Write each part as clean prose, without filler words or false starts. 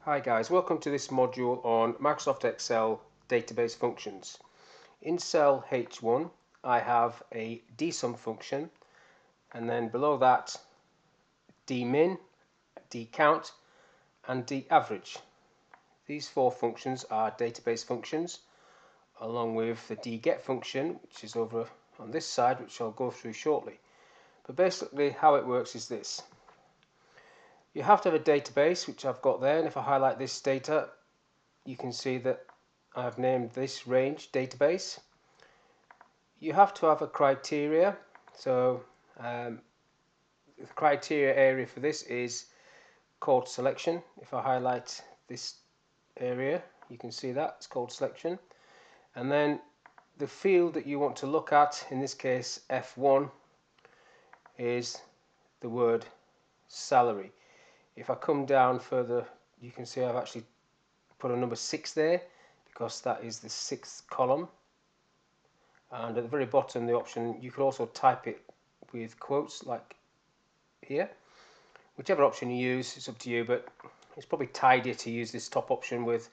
Hi guys, welcome to this module on Microsoft Excel database functions. In cell H1 I have a DSUM function, and then below that dmin, DCOUNT and DAVERAGE. These four functions are database functions, along with the dget function, which is over on this side, which I'll go through shortly. But basically how it works is this. You have to have a database, which I've got there, and if I highlight this data, you can see that I've named this range database. You have to have a criteria, so the criteria area for this is called selection. If I highlight this area, you can see that it's called selection. And then the field that you want to look at, in this case F1, is the word salary. If I come down further, you can see I've actually put a number 6 there because that is the 6th column. And at the very bottom, the option, you could also type it with quotes like here. Whichever option you use, it's up to you, but it's probably tidier to use this top option with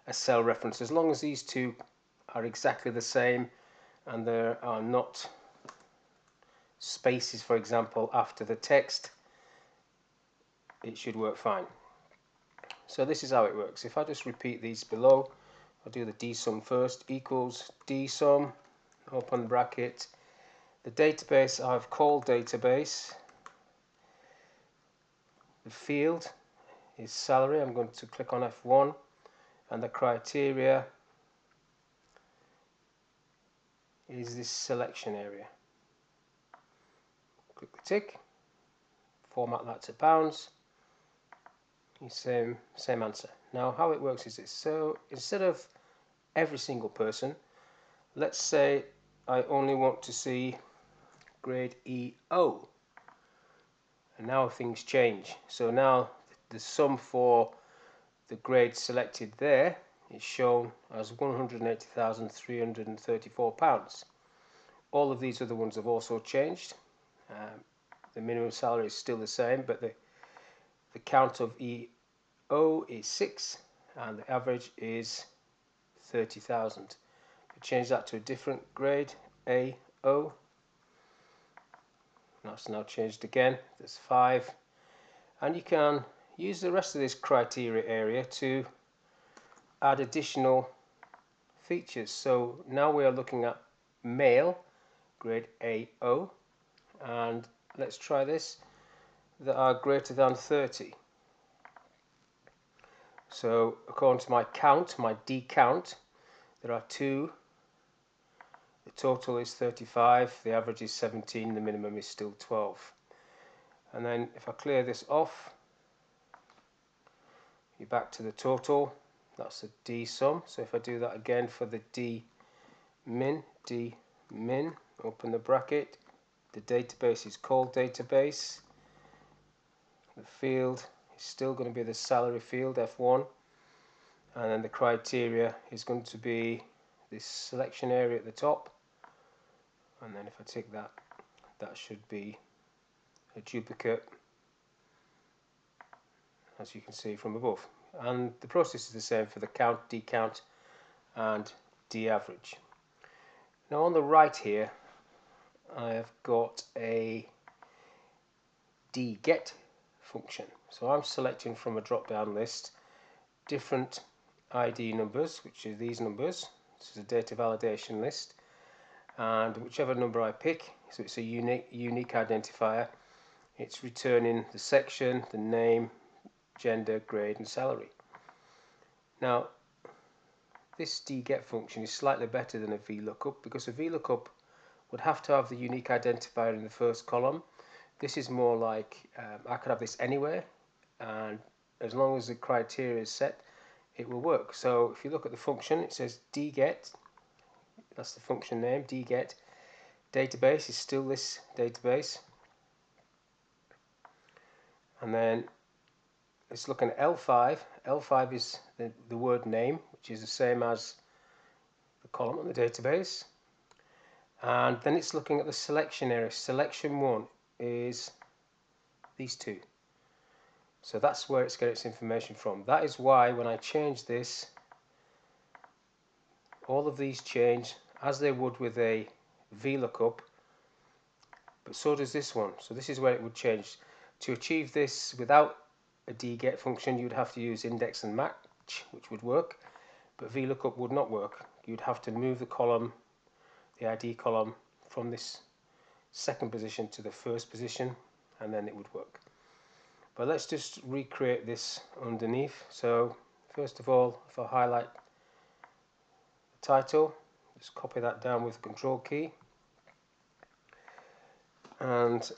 a cell reference. As long as these two are exactly the same and there are not spaces, for example, after the text, it should work fine. So this is how it works. If I just repeat these below, I'll do the DSUM first, equals DSUM, open bracket, the database I've called database, the field is salary. I'm going to click on F1, and the criteria is this selection area. Click the tick, format that to pounds. Same answer. Now how it works is this. So instead of every single person, let's say I only want to see grade EO, and now things change. So now the sum for the grade selected there is shown as £180,334. All of these other ones have also changed. The minimum salary is still the same, but the count of EO is 6 and the average is 30,000. Change that to a different grade, AO. That's now changed again. There's 5, and you can use the rest of this criteria area to add additional features. So now we are looking at male, grade AO, and let's try this, that are greater than 30. So according to my count, my DCOUNT, there are 2. The total is 35, the average is 17, the minimum is still 12. And then if I clear this off, you're back to the total. That's the DSUM. So if I do that again for the dmin, open the bracket, the database is called database. The field is still going to be the salary field, F1. And then the criteria is going to be this selection area at the top. And then if I tick that, that should be a duplicate, as you can see from above. And the process is the same for the count, DCOUNT and DAVERAGE. Now on the right here, I have got a dget function. So I'm selecting from a drop-down list different ID numbers, which are these numbers. This is a data validation list, and whichever number I pick, so it's a unique identifier, it's returning the section, the name, gender, grade and salary. Now this dget function is slightly better than a VLOOKUP, because a VLOOKUP would have to have the unique identifier in the first column. This is more like I could have this anywhere, and as long as the criteria is set, it will work. So if you look at the function, it says dget, that's the function name, dget. Database is still this database, and then it's looking at L5. L5 is the word name, which is the same as the column on the database. And then it's looking at the selection area. Selection 1 is these two. So that's where it's getting its information from. That is why when I change this, all of these change as they would with a VLOOKUP, but so does this one. So this is where it would change. To achieve this without a dget function, you'd have to use index and match, which would work, but VLOOKUP would not work. You'd have to move the column, the ID column, from this second position to the first position, and then it would work. But let's just recreate this underneath. So first of all, if I highlight the title, just copy that down with the control key, and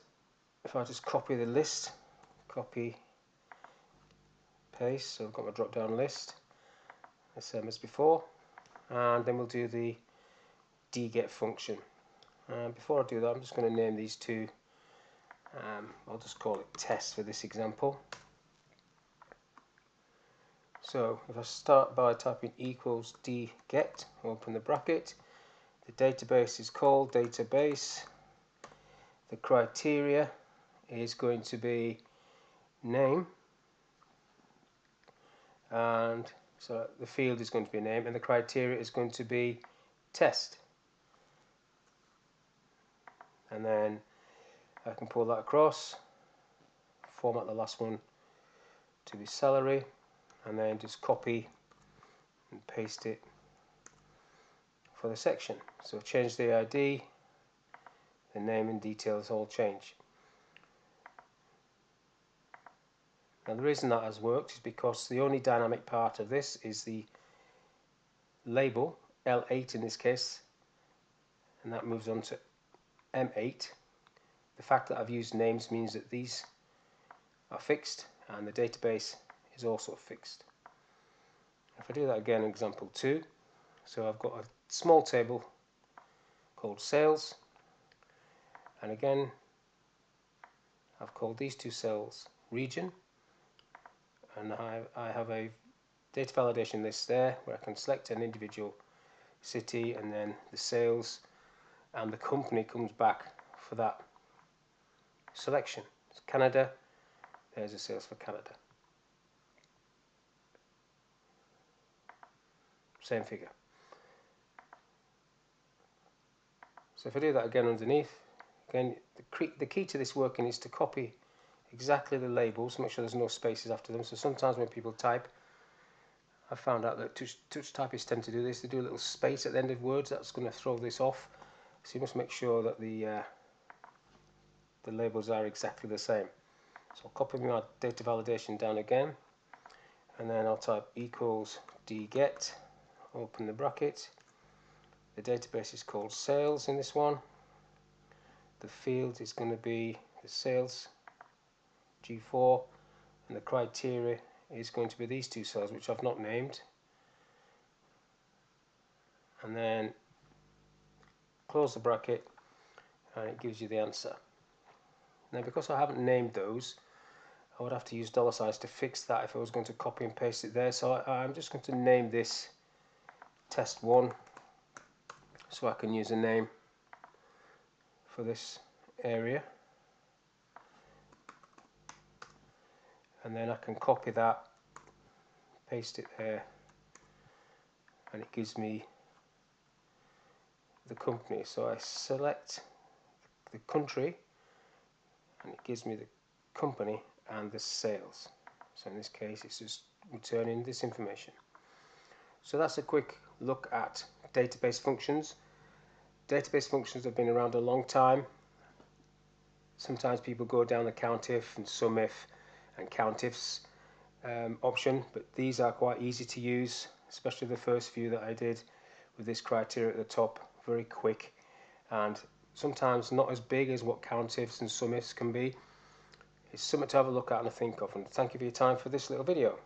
if I just copy the list, copy, paste, so I've got my drop down list, the same as before, and then we'll do the dget function. Before I do that, I'm just going to name these two, I'll just call it test for this example. So if I start by typing equals dget, open the bracket, the database is called database, the criteria is going to be name, and so the field is going to be name, and the criteria is going to be test. And then I can pull that across, format the last one to be salary, and then just copy and paste it for the section. So change the ID, the name and details all change. Now the reason that has worked is because the only dynamic part of this is the label, L8 in this case, and that moves on to M8. The fact that I've used names means that these are fixed and the database is also fixed. If I do that again, example 2, so I've got a small table called sales, and again I've called these two cells region, and I have a data validation list there where I can select an individual city, and then the sales and the company comes back for that selection. It's Canada, there's the sales for Canada. Same figure. So if I do that again underneath, again the key to this working is to copy exactly the labels, make sure there's no spaces after them. So sometimes when people type, I've found out that touch typists tend to do this, they do a little space at the end of words, that's going to throw this off. So you must make sure that the labels are exactly the same. So I'll copy my data validation down again, and then I'll type equals dget, open the bracket, the database is called sales in this one, the field is going to be the sales G4, and the criteria is going to be these two cells which I've not named, and then close the bracket and it gives you the answer. Now because I haven't named those, I would have to use dollar signs to fix that if I was going to copy and paste it there, so I'm just going to name this test 1 so I can use a name for this area, and then I can copy that, paste it there, and it gives me the company. So I select the country and it gives me the company and the sales. So in this case it's just returning this information. So that's a quick look at database functions. Database functions have been around a long time. Sometimes people go down the COUNTIF and SUMIF and COUNTIFs option, but these are quite easy to use, especially the first few that I did with this criteria at the top. Very quick and sometimes not as big as what COUNTIFs and SUMIFs can be. It's something to have a look at and think of, and thank you for your time for this little video.